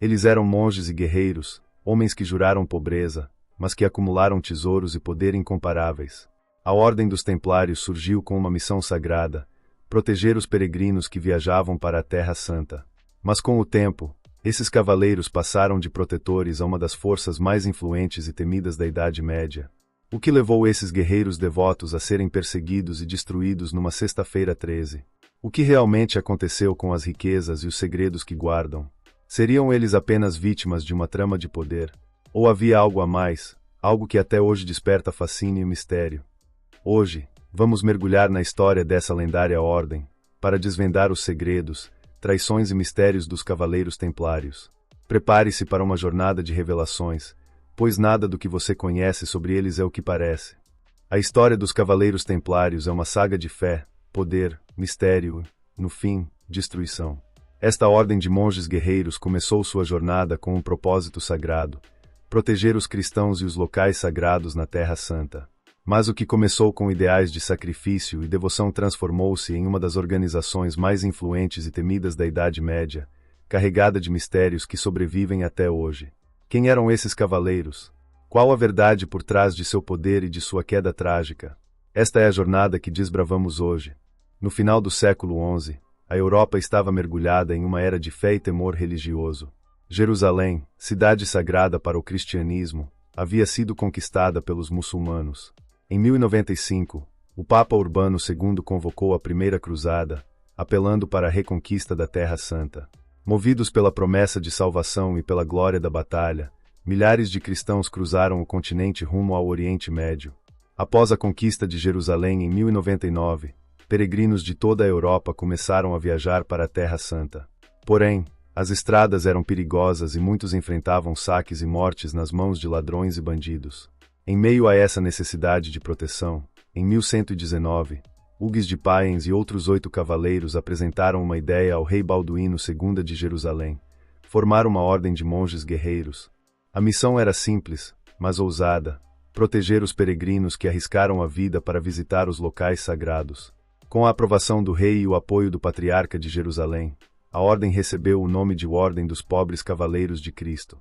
Eles eram monges e guerreiros, homens que juraram pobreza, mas que acumularam tesouros e poder incomparáveis. A Ordem dos Templários surgiu com uma missão sagrada: proteger os peregrinos que viajavam para a Terra Santa. Mas com o tempo, esses cavaleiros passaram de protetores a uma das forças mais influentes e temidas da Idade Média. O que levou esses guerreiros devotos a serem perseguidos e destruídos numa sexta-feira 13? O que realmente aconteceu com as riquezas e os segredos que guardam? Seriam eles apenas vítimas de uma trama de poder? Ou havia algo a mais, algo que até hoje desperta fascínio e mistério? Hoje, vamos mergulhar na história dessa lendária ordem, para desvendar os segredos, traições e mistérios dos Cavaleiros Templários. Prepare-se para uma jornada de revelações, pois nada do que você conhece sobre eles é o que parece. A história dos Cavaleiros Templários é uma saga de fé, poder, mistério e, no fim, destruição. Esta ordem de monges guerreiros começou sua jornada com um propósito sagrado: proteger os cristãos e os locais sagrados na Terra Santa. Mas o que começou com ideais de sacrifício e devoção transformou-se em uma das organizações mais influentes e temidas da Idade Média, carregada de mistérios que sobrevivem até hoje. Quem eram esses cavaleiros? Qual a verdade por trás de seu poder e de sua queda trágica? Esta é a jornada que desbravamos hoje. No final do século XI, a Europa estava mergulhada em uma era de fé e temor religioso. Jerusalém, cidade sagrada para o cristianismo, havia sido conquistada pelos muçulmanos. Em 1095, o Papa Urbano II convocou a Primeira Cruzada, apelando para a reconquista da Terra Santa. Movidos pela promessa de salvação e pela glória da batalha, milhares de cristãos cruzaram o continente rumo ao Oriente Médio. Após a conquista de Jerusalém em 1099, peregrinos de toda a Europa começaram a viajar para a Terra Santa. Porém, as estradas eram perigosas e muitos enfrentavam saques e mortes nas mãos de ladrões e bandidos. Em meio a essa necessidade de proteção, em 1119, Hugues de Payens e outros 8 cavaleiros apresentaram uma ideia ao rei Balduíno II de Jerusalém: formar uma ordem de monges guerreiros. A missão era simples, mas ousada: proteger os peregrinos que arriscaram a vida para visitar os locais sagrados. Com a aprovação do rei e o apoio do patriarca de Jerusalém, a ordem recebeu o nome de Ordem dos Pobres Cavaleiros de Cristo.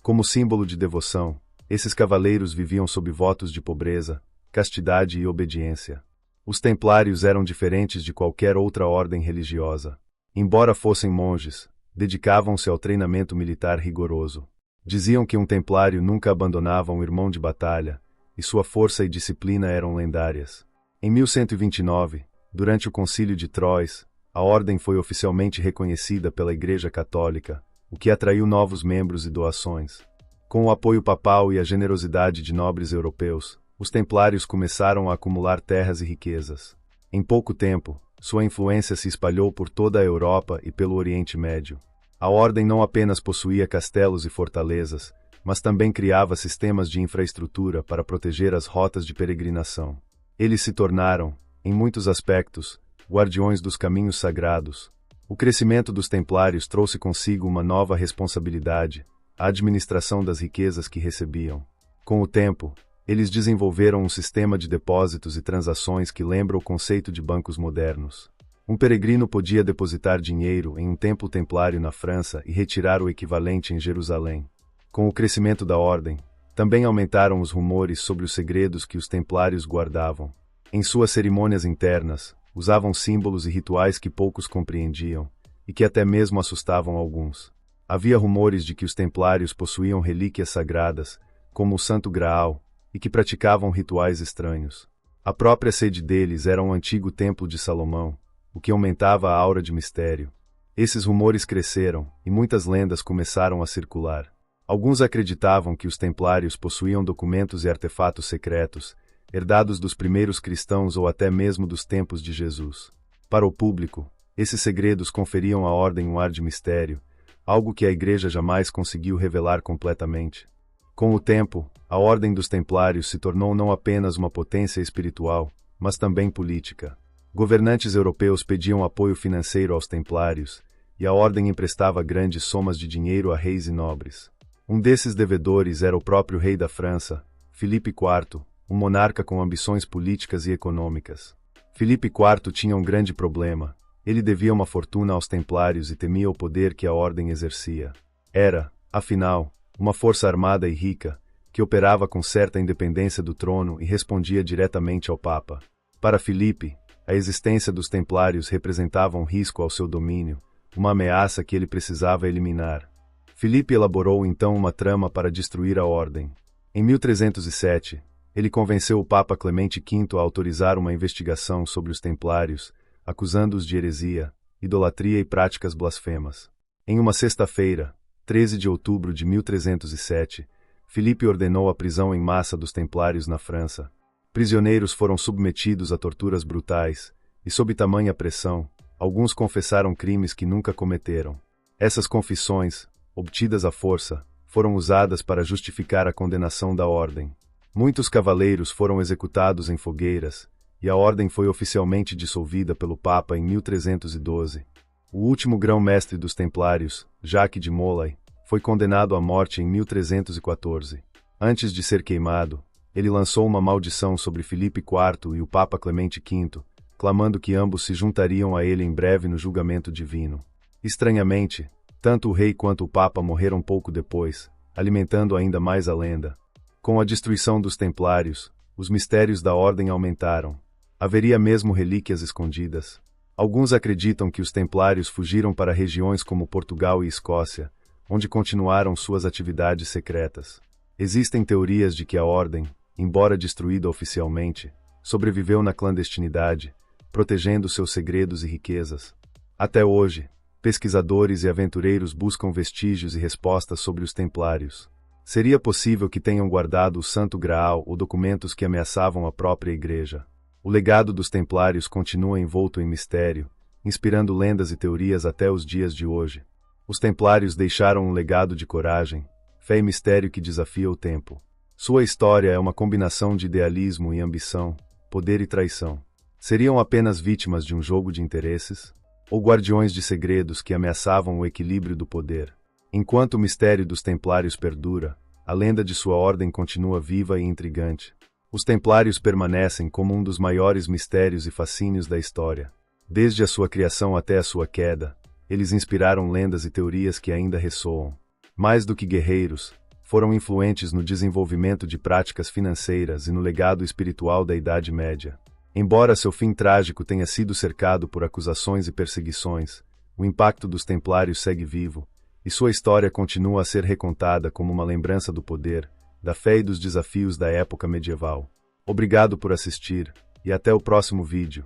Como símbolo de devoção, esses cavaleiros viviam sob votos de pobreza, castidade e obediência. Os templários eram diferentes de qualquer outra ordem religiosa. Embora fossem monges, dedicavam-se ao treinamento militar rigoroso. Diziam que um templário nunca abandonava um irmão de batalha, e sua força e disciplina eram lendárias. Em 1129, durante o Concílio de Troyes, a ordem foi oficialmente reconhecida pela Igreja Católica, o que atraiu novos membros e doações. Com o apoio papal e a generosidade de nobres europeus, os templários começaram a acumular terras e riquezas. Em pouco tempo, sua influência se espalhou por toda a Europa e pelo Oriente Médio. A ordem não apenas possuía castelos e fortalezas, mas também criava sistemas de infraestrutura para proteger as rotas de peregrinação. Eles se tornaram, em muitos aspectos, guardiões dos caminhos sagrados. O crescimento dos templários trouxe consigo uma nova responsabilidade: a administração das riquezas que recebiam. Com o tempo, eles desenvolveram um sistema de depósitos e transações que lembra o conceito de bancos modernos. Um peregrino podia depositar dinheiro em um templo templário na França e retirar o equivalente em Jerusalém. Com o crescimento da ordem, também aumentaram os rumores sobre os segredos que os templários guardavam. Em suas cerimônias internas, usavam símbolos e rituais que poucos compreendiam, e que até mesmo assustavam alguns. Havia rumores de que os templários possuíam relíquias sagradas, como o Santo Graal, e que praticavam rituais estranhos. A própria sede deles era um antigo templo de Salomão, o que aumentava a aura de mistério. Esses rumores cresceram, e muitas lendas começaram a circular. Alguns acreditavam que os templários possuíam documentos e artefatos secretos, herdados dos primeiros cristãos ou até mesmo dos tempos de Jesus. Para o público, esses segredos conferiam à ordem um ar de mistério, algo que a Igreja jamais conseguiu revelar completamente. Com o tempo, a Ordem dos Templários se tornou não apenas uma potência espiritual, mas também política. Governantes europeus pediam apoio financeiro aos templários, e a ordem emprestava grandes somas de dinheiro a reis e nobres. Um desses devedores era o próprio rei da França, Filipe IV, um monarca com ambições políticas e econômicas. Filipe IV tinha um grande problema: ele devia uma fortuna aos templários e temia o poder que a ordem exercia. Era, afinal, uma força armada e rica, que operava com certa independência do trono e respondia diretamente ao Papa. Para Filipe, a existência dos Templários representava um risco ao seu domínio, uma ameaça que ele precisava eliminar. Filipe elaborou então uma trama para destruir a ordem. Em 1307, ele convenceu o Papa Clemente V a autorizar uma investigação sobre os Templários, acusando-os de heresia, idolatria e práticas blasfemas. Em uma sexta-feira, 13 de outubro de 1307, Filipe ordenou a prisão em massa dos Templários na França. Prisioneiros foram submetidos a torturas brutais, e sob tamanha pressão, alguns confessaram crimes que nunca cometeram. Essas confissões, obtidas à força, foram usadas para justificar a condenação da ordem. Muitos cavaleiros foram executados em fogueiras, e a ordem foi oficialmente dissolvida pelo Papa em 1312. O último grão-mestre dos Templários, Jacques de Molay, foi condenado à morte em 1314. Antes de ser queimado, ele lançou uma maldição sobre Filipe IV e o Papa Clemente V, clamando que ambos se juntariam a ele em breve no julgamento divino. Estranhamente, tanto o rei quanto o Papa morreram pouco depois, alimentando ainda mais a lenda. Com a destruição dos Templários, os mistérios da ordem aumentaram. Haveria mesmo relíquias escondidas. Alguns acreditam que os Templários fugiram para regiões como Portugal e Escócia, onde continuaram suas atividades secretas. Existem teorias de que a ordem, embora destruída oficialmente, sobreviveu na clandestinidade, protegendo seus segredos e riquezas. Até hoje, pesquisadores e aventureiros buscam vestígios e respostas sobre os Templários. Seria possível que tenham guardado o Santo Graal ou documentos que ameaçavam a própria Igreja. O legado dos Templários continua envolto em mistério, inspirando lendas e teorias até os dias de hoje. Os Templários deixaram um legado de coragem, fé e mistério que desafia o tempo. Sua história é uma combinação de idealismo e ambição, poder e traição. Seriam apenas vítimas de um jogo de interesses? Ou guardiões de segredos que ameaçavam o equilíbrio do poder? Enquanto o mistério dos Templários perdura, a lenda de sua ordem continua viva e intrigante. Os Templários permanecem como um dos maiores mistérios e fascínios da história. Desde a sua criação até a sua queda, eles inspiraram lendas e teorias que ainda ressoam. Mais do que guerreiros, foram influentes no desenvolvimento de práticas financeiras e no legado espiritual da Idade Média. Embora seu fim trágico tenha sido cercado por acusações e perseguições, o impacto dos Templários segue vivo, e sua história continua a ser recontada como uma lembrança do poder, da fé e dos desafios da época medieval. Obrigado por assistir, e até o próximo vídeo.